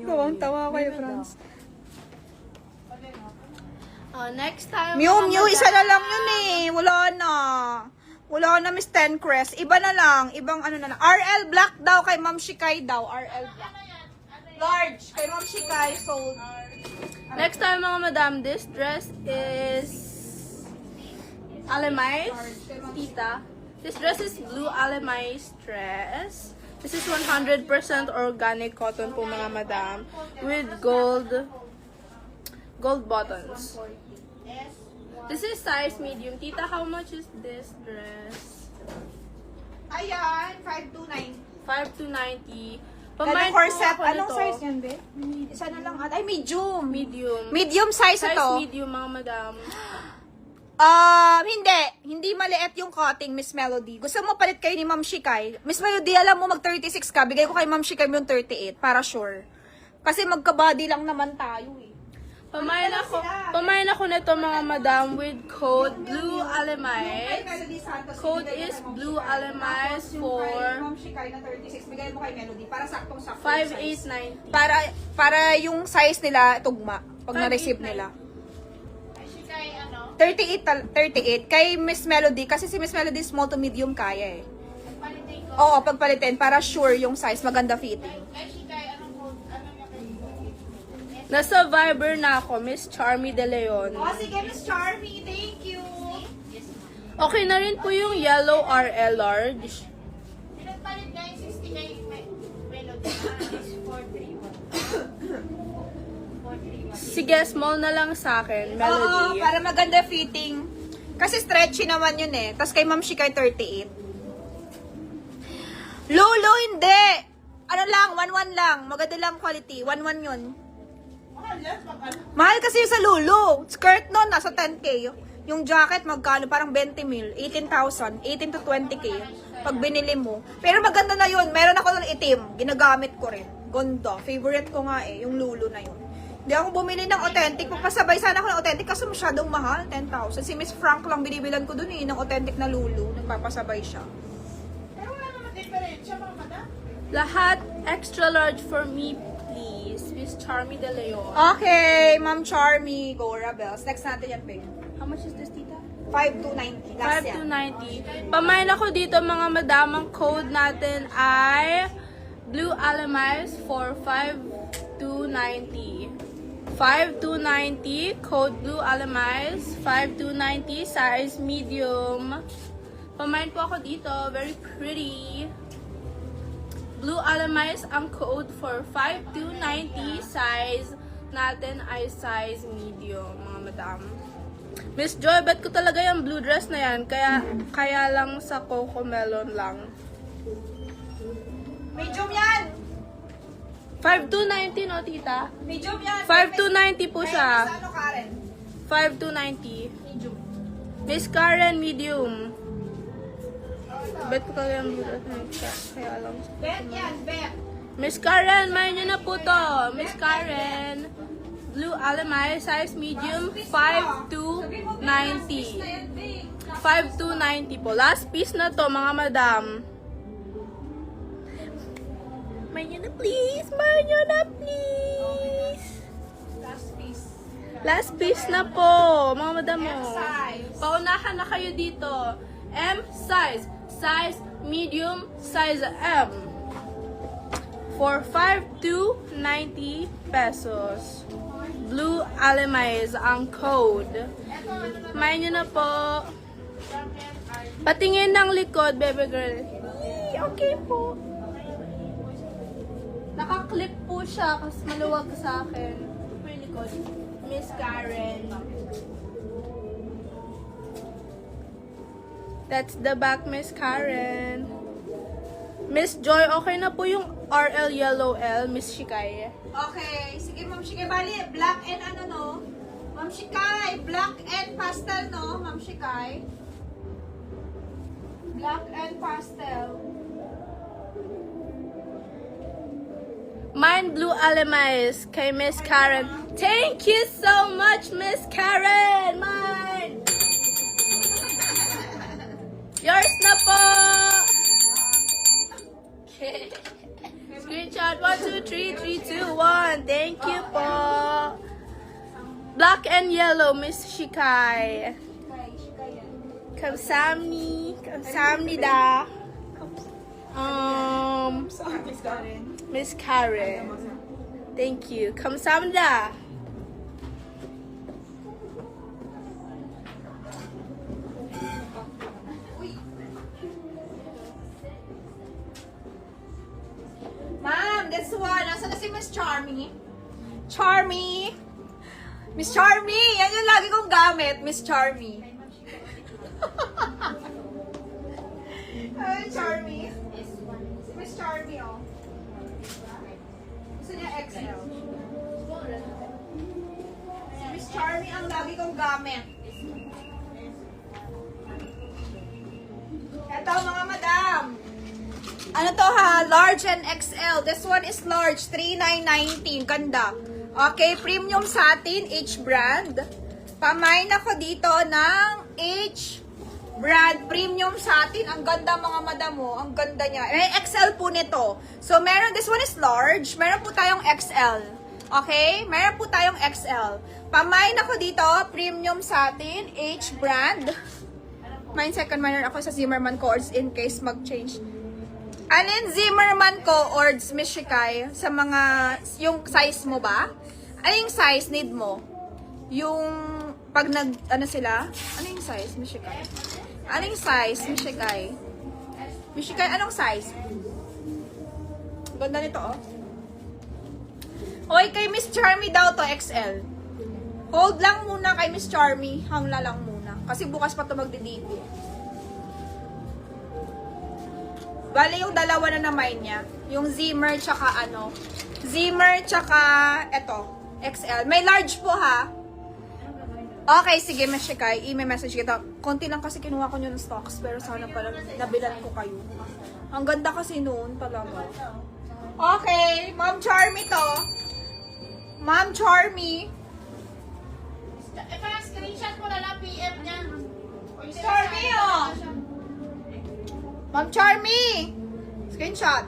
Tawang-tawa kayo, Franz. Next time, Mew, isa na lang yun eh. Wala na Miss Tencrest. Iba na lang. Ibang ano na lang. RL Black daw kay Ma'am Shikay daw. RL Black. Large kay Ma'am Shikay. Sold. next time mga madam, this dress is Alemais, tita. This dress is blue Alemais dress. This is 100% organic cotton po mga madam with gold buttons. This is size medium. Tita, how much is this dress? Ayan, 529. 5,290. Ganang Pamain corset. po ako Anong nito. size yan, be? Isa na lang. Ay, medium. Medium. Medium size Size ito. medium mga madam. Hindi maliit yung cutting, Miss Melody. Gusto mo palit kayo ni Ma'am Shikay? Miss Melody, alam mo mag-36 ka, bigay ko kay Ma'am Shikay yung 38 para sure. Kasi magka-body lang naman tayo eh. Pamain ako nito mga madam with code Blue Alemais. Code is Blue Alemais for Ma'am Shikay na 36, bigay mo kay Melody para saktong-sakto. 5,890. Para yung size nila tugma pag na-receive nila. 38 kay Miss Melody kasi si Miss Melody small to medium kaya eh. Oo, pagpalitin para sure yung size, maganda fitting. Nasa Viber na ako, Miss Charmy De Leon. Sige, Miss Charmy, thank you. Okay na rin po yung yellow RL large. Pinagpalit na yung 60 kay Melody. Is 431. Sige, small na lang sa akin, Oo, Melody. para maganda fitting. Kasi stretchy naman yun eh. Tapos kay Ma'am Shikay 38. Lolo, hindi! Ano lang, 1-1 lang. Maganda lang quality. 1-1 yun. Mahal kasi yung sa Lulu. Skirt nun, nasa 10K. Yung jacket, magkano? Parang 20 mil. 18,000. 18 to 20K. Pag binili mo. Pero maganda na yun. Meron ako ng itim. Ginagamit ko rin. Ganda. Favorite ko nga eh. Yung Lulu na yun. Hindi ako bumili ng authentic. Papasabay sana ako ng authentic kasi masyadong mahal. 10,000. Si Miss Frank lang binibilan ko dun eh. Ng authentic na Lulu. Nagpapasabay siya. Pero wala naman diferensya mga madam. Lahat extra large for me, please. Miss Charmy De Leon. Okay, Ma'am Charmy. Go Rebels. Next natin yan, Peg. How much is this, tita? 5,290. Last yan. 5,290. Pamain ako dito mga madam. Ang code natin ay Blue Alemais for 5,290. 5,290. Code Blue Alemais. 5,290. Size medium. Pamain po ako dito. Very pretty. Blue Alemais ang code for 5,290. Size natin ay size medium, mga madam. Miss Joy, bet ko talaga yung blue dress na yan. Kaya lang sa Coco Melon lang. Medium yan! 5,290 no, tita? Medium yan! 5,290 po siya. Miss ano, Karen? 5,290. Medium. Miss Karen, medium. Bet ko talaga yung blue dress na yan. Kaya lang. Bet yan, bet! Miss Karen, mayan nyo na po to. Miss Karen. Blue Alemais, size medium, 5,290. 5,290 po. Last piece na to, mga madam. Mayan nyo na please. Mayan nyo na please. Last piece na po, mga madam mo. Paunahan na kayo dito. M size. Size medium, size M. For 5,290 pesos. Blue Alemais ang code. Main nyo na po. Patingin ng likod, baby girl. Yee, okay po. Nakaklip po siya kasi maluwag sa akin. Ito po yung likod. Miss Karen. That's the back, Miss Karen. Miss Joy, okay na po yung RL Yellow L, Miss Shikay. Okay, sige Ma'am Shikay. Bali, black and ano no? Ma'am Shikay, black and pastel no? Ma'am Shikay. Black and pastel. Mind Blue Alemais kay Miss Karen. Thank you so much, Miss Karen! Mine! Yours na po! Okay. Screenshot 1, 2, 3, 3, 2, 1. Thank you po. Black and yellow, Miss Shikai. 감사합니다. 감사합니다. Miss Karen. Thank you. 감사합니다. Ma'am, that's one. Nasaan na si Miss Charmy? Charmy! Miss Charmy! Yan yung lagi kong gamit, Miss Charmy. Ay, Charmy. Si Miss Charmy, oh. Gusto niya XL. Si Miss Charmy ang lagi kong gamit. Eto, mga madam. Ano to ha? Large and XL. This one is large. 3,919. Ganda. Okay, premium satin, H brand. Pamain ako dito ng H brand premium satin. Ang ganda mga madam mo. Ang ganda niya. May XL po nito. So, meron, this one is large. Meron po tayong XL. Okay? Meron po tayong XL. Pamain ako dito, premium satin, H brand. May second minor ako sa Zimmerman cords in case mag-change. Alin Zimmerman cords, Miss Shikai, sa mga, yung size mo ba? Ano yung size need mo? Yung, pag nag, ano sila? Ano yung size, Miss Shikai? Ano yung size, Miss Shikai? Miss Shikai, anong size? Ganda nito, oh. Hoy, kay Miss Charmy daw to, XL. Hold lang muna kay Miss Charmy. Hangla lang muna. Kasi bukas pa to magdi-DP. Bale yung dalawa na naman niya. Yung Zimmer tsaka ano. Zimmer tsaka eto. XL. May large po ha. Okay, sige, Miss Shikai. I-message kita. Konti lang kasi kinuha ko nyo ng stocks. Pero sana pala nabilan ko kayo. Ang ganda kasi noon talaga. Okay. Ma'am Charmy to. Ma'am Charmy. Eh, parang screenshot mo na lang PM niya. Charmy, oh. Ma'am Charmy! Screenshot.